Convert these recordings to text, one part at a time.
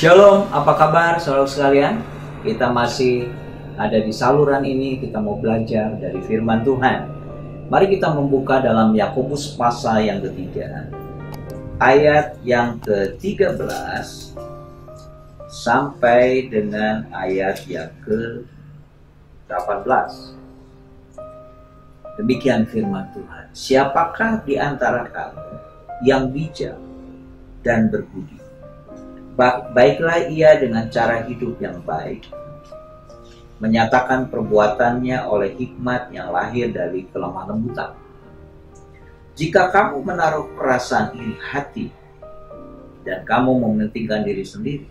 Shalom, apa kabar saudara sekalian? Kita masih ada di saluran ini, kita mau belajar dari firman Tuhan. Mari kita membuka dalam Yakobus pasal yang ketiga, ayat yang ke-13 sampai dengan ayat yang ke-18. Demikian firman Tuhan. Siapakah di antara kamu yang bijak dan berbudi? Baiklah ia dengan cara hidup yang baik, menyatakan perbuatannya oleh hikmat yang lahir dari kelemah lembutan. Jika kamu menaruh perasaan iri hati dan kamu mementingkan diri sendiri,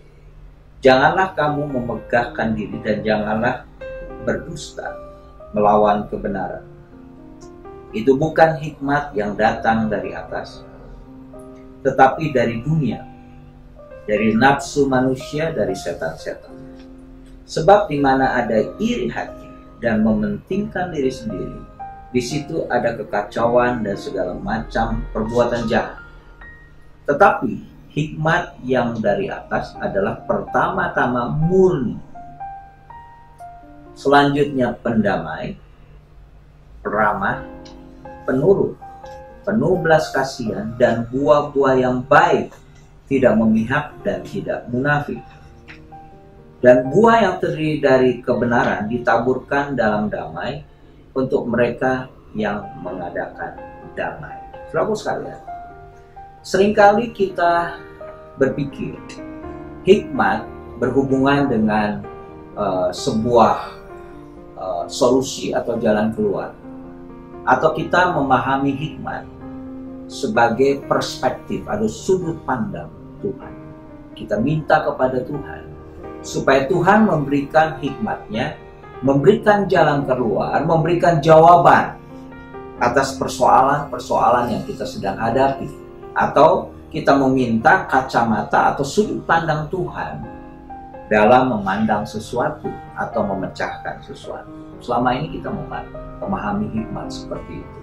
janganlah kamu memegahkan diri dan janganlah berdusta melawan kebenaran. Itu bukan hikmat yang datang dari atas, tetapi dari dunia, dari nafsu manusia, dari setan-setan. Sebab di mana ada iri hati dan mementingkan diri sendiri, di situ ada kekacauan dan segala macam perbuatan jahat. Tetapi hikmat yang dari atas adalah pertama-tama murni, selanjutnya pendamai, peramah, penurut, penuh belas kasihan, dan buah-buah yang baik, tidak memihak dan tidak munafik. Dan buah yang terdiri dari kebenaran ditaburkan dalam damai untuk mereka yang mengadakan damai. Saudara sekalian, seringkali kita berpikir hikmat berhubungan dengan sebuah solusi atau jalan keluar, atau kita memahami hikmat sebagai perspektif atau sudut pandang Tuhan. Kita minta kepada Tuhan supaya Tuhan memberikan hikmatnya, memberikan jalan keluar, memberikan jawaban atas persoalan-persoalan yang kita sedang hadapi. Atau kita meminta kacamata atau sudut pandang Tuhan dalam memandang sesuatu atau memecahkan sesuatu. Selama ini kita memahami hikmat seperti itu.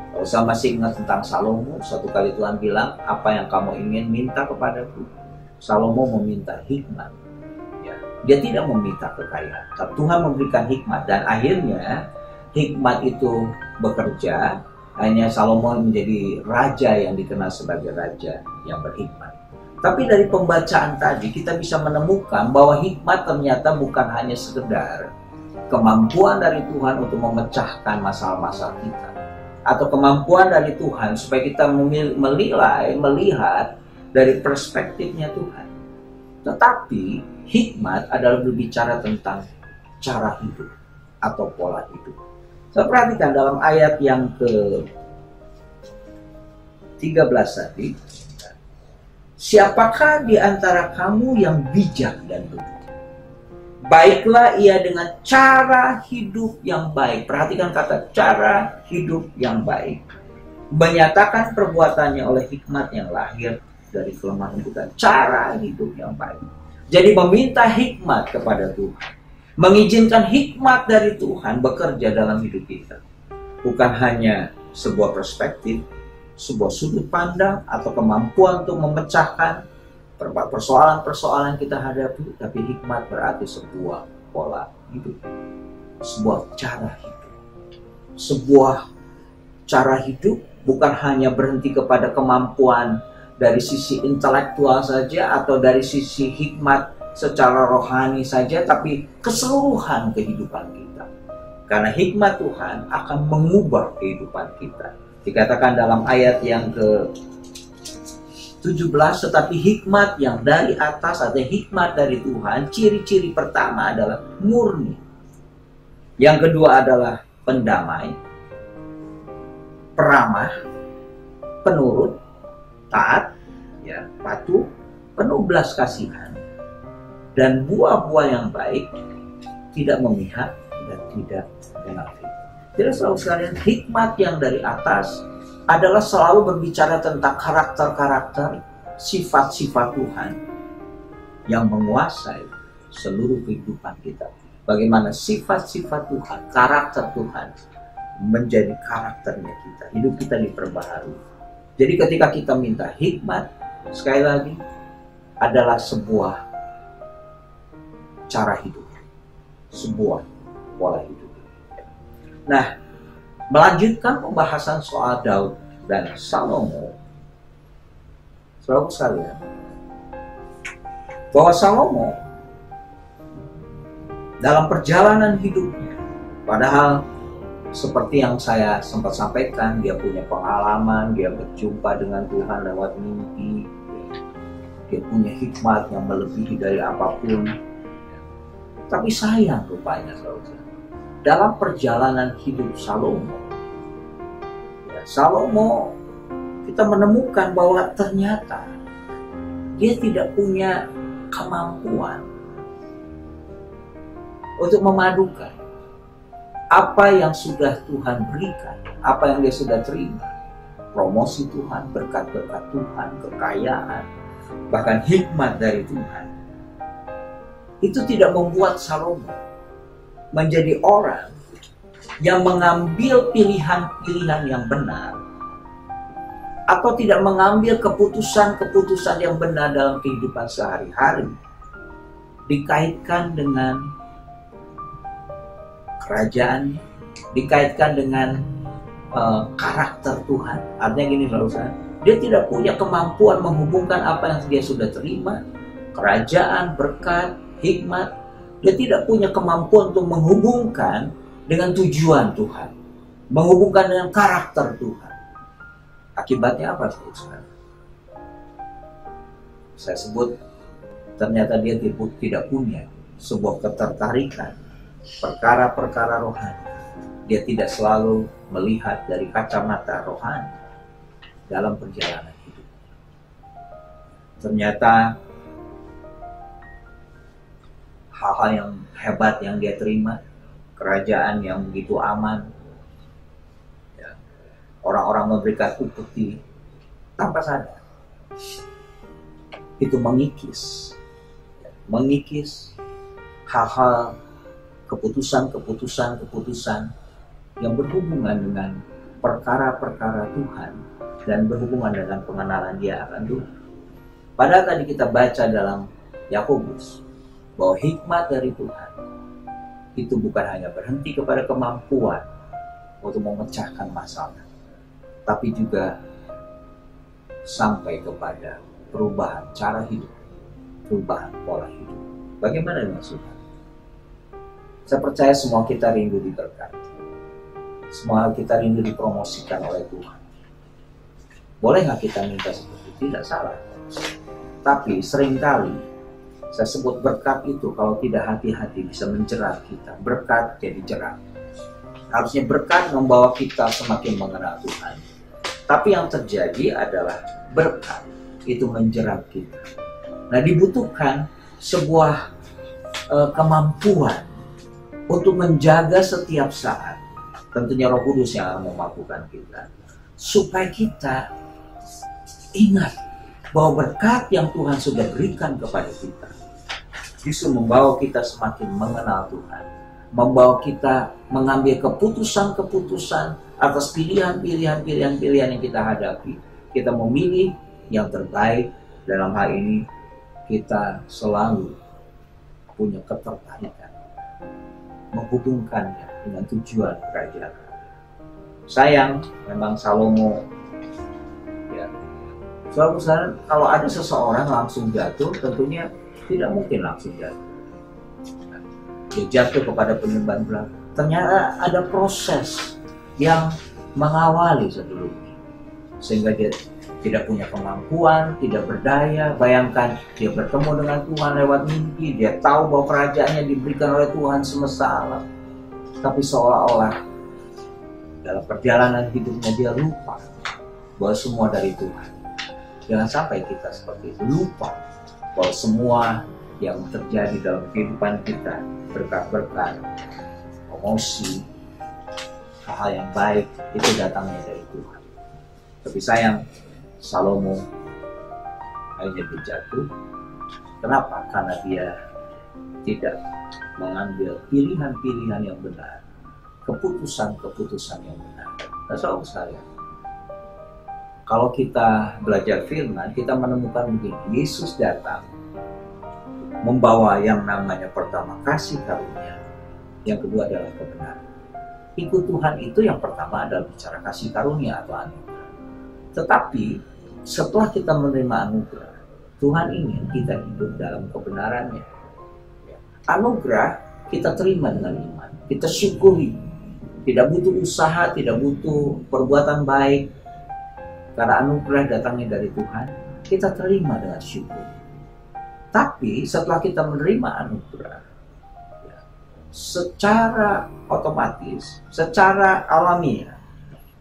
Kalau saya masih ingat tentang Salomo, suatu kali Tuhan bilang, apa yang kamu ingin minta kepadaku? Salomo meminta hikmat. Ya, dia tidak meminta kekayaan, tapi Tuhan memberikan hikmat. Dan akhirnya hikmat itu bekerja. Hanya Salomo menjadi raja yang dikenal sebagai raja yang berhikmat. Tapi dari pembacaan tadi kita bisa menemukan bahwa hikmat ternyata bukan hanya sekedar kemampuan dari Tuhan untuk memecahkan masalah-masalah kita, atau kemampuan dari Tuhan supaya kita melihat dari perspektifnya Tuhan. Tetapi hikmat adalah berbicara tentang cara hidup atau pola hidup. Saya perhatikan dalam ayat yang ke-13 tadi, siapakah di antara kamu yang bijak dan berbudi? Baiklah ia dengan cara hidup yang baik. Perhatikan kata cara hidup yang baik. Menyatakan perbuatannya oleh hikmat yang lahir dari kelemahan lembutan. Cara hidup yang baik. Jadi meminta hikmat kepada Tuhan. Mengizinkan hikmat dari Tuhan bekerja dalam hidup kita. Bukan hanya sebuah perspektif, sebuah sudut pandang, atau kemampuan untuk memecahkan persoalan-persoalan kita hadapi, tapi hikmat berarti sebuah pola hidup, sebuah cara hidup. Sebuah cara hidup bukan hanya berhenti kepada kemampuan dari sisi intelektual saja atau dari sisi hikmat secara rohani saja, tapi keseluruhan kehidupan kita. Karena hikmat Tuhan akan mengubah kehidupan kita. Dikatakan dalam ayat yang ke-17, tetapi hikmat yang dari atas atau hikmat dari Tuhan, ciri-ciri pertama adalah murni. Yang kedua adalah pendamai, peramah, penurut, taat, ya, patuh, penuh belas kasihan, dan buah-buah yang baik, tidak memihak dan tidak munafik. Jadi saudara sekalian, hikmat yang dari atas adalah selalu berbicara tentang karakter-karakter, sifat-sifat Tuhan yang menguasai seluruh kehidupan kita. Bagaimana sifat-sifat Tuhan, karakter Tuhan menjadi karakternya kita. Hidup kita diperbaharui. Jadi ketika kita minta hikmat, sekali lagi adalah sebuah cara hidup, sebuah pola hidup. Nah, melanjutkan pembahasan soal Daud dan Salomo, saudara sekalian, bahwa Salomo dalam perjalanan hidupnya, padahal seperti yang saya sempat sampaikan, dia punya pengalaman, dia berjumpa dengan Tuhan lewat mimpi, dia punya hikmat yang melebihi dari apapun. Tapi sayang rupanya, saudara, dalam perjalanan hidup Salomo, Salomo kita menemukan bahwa ternyata dia tidak punya kemampuan untuk memadukan apa yang sudah Tuhan berikan, apa yang dia sudah terima, promosi Tuhan, berkat-berkat Tuhan, kekayaan, bahkan hikmat dari Tuhan. Itu tidak membuat Salomo menjadi orang yang mengambil pilihan-pilihan yang benar, atau tidak mengambil keputusan-keputusan yang benar dalam kehidupan sehari-hari, dikaitkan dengan kerajaan, dikaitkan dengan karakter Tuhan. Artinya gini, saudara, dia tidak punya kemampuan menghubungkan apa yang dia sudah terima, kerajaan, berkat, hikmat. Dia tidak punya kemampuan untuk menghubungkan dengan tujuan Tuhan, menghubungkan dengan karakter Tuhan. Akibatnya apa, saudara? Saya sebut, ternyata dia tidak punya sebuah ketertarikan perkara-perkara rohani. Dia tidak selalu melihat dari kacamata rohani dalam perjalanan hidup. Ternyata hal-hal yang hebat yang dia terima, kerajaan yang begitu aman, orang-orang memberikan upeti tanpa sadar, itu mengikis hal-hal, keputusan yang berhubungan dengan perkara-perkara Tuhan dan berhubungan dengan pengenalan dia akan Tuhan. Padahal tadi kita baca dalam Yakobus bahwa hikmat dari Tuhan itu bukan hanya berhenti kepada kemampuan untuk memecahkan masalah, tapi juga sampai kepada perubahan cara hidup, perubahan pola hidup. Bagaimana maksudnya? Saya percaya semua kita rindu diberkati. Semua kita rindu dipromosikan oleh Tuhan. Boleh nggak kita minta seperti itu? Tidak salah. Tapi seringkali saya sebut berkat itu kalau tidak hati-hati bisa menjerat kita. Berkat jadi jerat. Harusnya berkat membawa kita semakin mengenal Tuhan. Tapi yang terjadi adalah berkat itu menjerat kita. Nah, dibutuhkan sebuah kemampuan untuk menjaga setiap saat. Tentunya Roh Kudus yang akan memampukan kita, supaya kita ingat bahwa berkat yang Tuhan sudah berikan kepada kita justru membawa kita semakin mengenal Tuhan, membawa kita mengambil keputusan-keputusan atas pilihan-pilihan yang kita hadapi. Kita memilih yang terbaik. Dalam hal ini kita selalu punya ketertarikan menghubungkannya dengan tujuan kerajaan. Sayang, memang Salomo, ya, saudara, kalau ada seseorang langsung jatuh, tentunya tidak mungkin langsung jatuh. Dia jatuh kepada penyembahan berhala. Ternyata ada proses yang mengawali sebelumnya, sehingga dia tidak punya kemampuan, tidak berdaya. Bayangkan dia bertemu dengan Tuhan lewat mimpi, dia tahu bahwa kerajaannya diberikan oleh Tuhan semesta alam, tapi seolah-olah dalam perjalanan hidupnya dia lupa bahwa semua dari Tuhan. Jangan sampai kita seperti itu, lupa bahwa semua yang terjadi dalam kehidupan kita, berkat-berkat, promosi, hal-hal yang baik, itu datangnya dari Tuhan. Tapi sayang, Salomo akhirnya jatuh. Kenapa? Karena dia tidak mengambil pilihan-pilihan yang benar, keputusan-keputusan yang benar. Nah, saudara sekalian, kalau kita belajar firman, kita menemukan begini: Yesus datang membawa yang namanya pertama kasih karunia, yang kedua adalah kebenaran. Ikut Tuhan itu yang pertama adalah bicara kasih karunia atau anugerah. Tetapi setelah kita menerima anugerah, Tuhan ingin kita hidup dalam kebenarannya. Anugerah kita terima dengan iman, kita syukuri. Tidak butuh usaha, tidak butuh perbuatan baik. Karena anugerah datangnya dari Tuhan, kita terima dengan syukur. Tapi setelah kita menerima anugerah, secara otomatis, secara alamiah,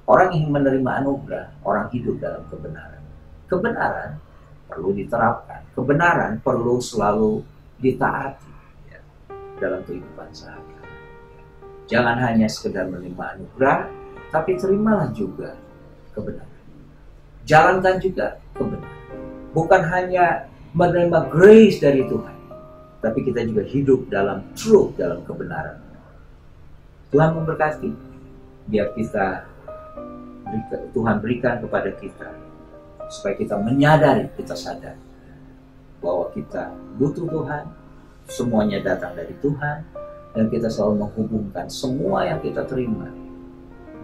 orang yang menerima anugerah, orang hidup dalam kebenaran. Kebenaran perlu diterapkan, kebenaran perlu selalu ditaati dalam kehidupan sehari-hari. Jangan hanya sekedar menerima anugerah, tapi terimalah juga kebenaran. Jalankan juga kebenaran. Bukan hanya menerima grace dari Tuhan, tapi kita juga hidup dalam truth, dalam kebenaran. Tuhan memberkati, biar Tuhan berikan kepada kita, supaya kita menyadari, kita sadar bahwa kita butuh Tuhan, semuanya datang dari Tuhan, dan kita selalu menghubungkan semua yang kita terima,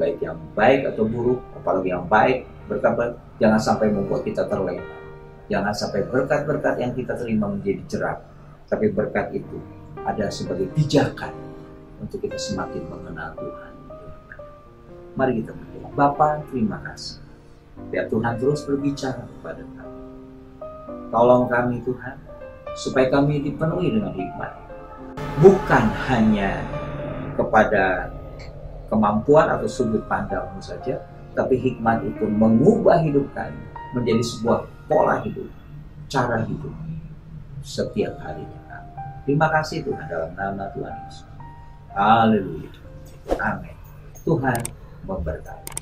baik yang baik atau buruk, apalagi yang baik, berkat, jangan sampai membuat kita terlena. Jangan sampai berkat-berkat yang kita terima menjadi jerat, tapi berkat itu ada sebagai pijakan untuk kita semakin mengenal Tuhan. Mari kita berdoa. Bapa, terima kasih. Biar Tuhan terus berbicara kepada kami. Tolong kami Tuhan, supaya kami dipenuhi dengan hikmat. Bukan hanya kepada kemampuan atau sudut pandangmu saja, tapi hikmat itu mengubah hidup kami menjadi sebuah pola hidup, cara hidup setiap harinya kami. Terima kasih Tuhan, dalam nama Tuhan Yesus. Haleluya. Amin. Tuhan memberkati.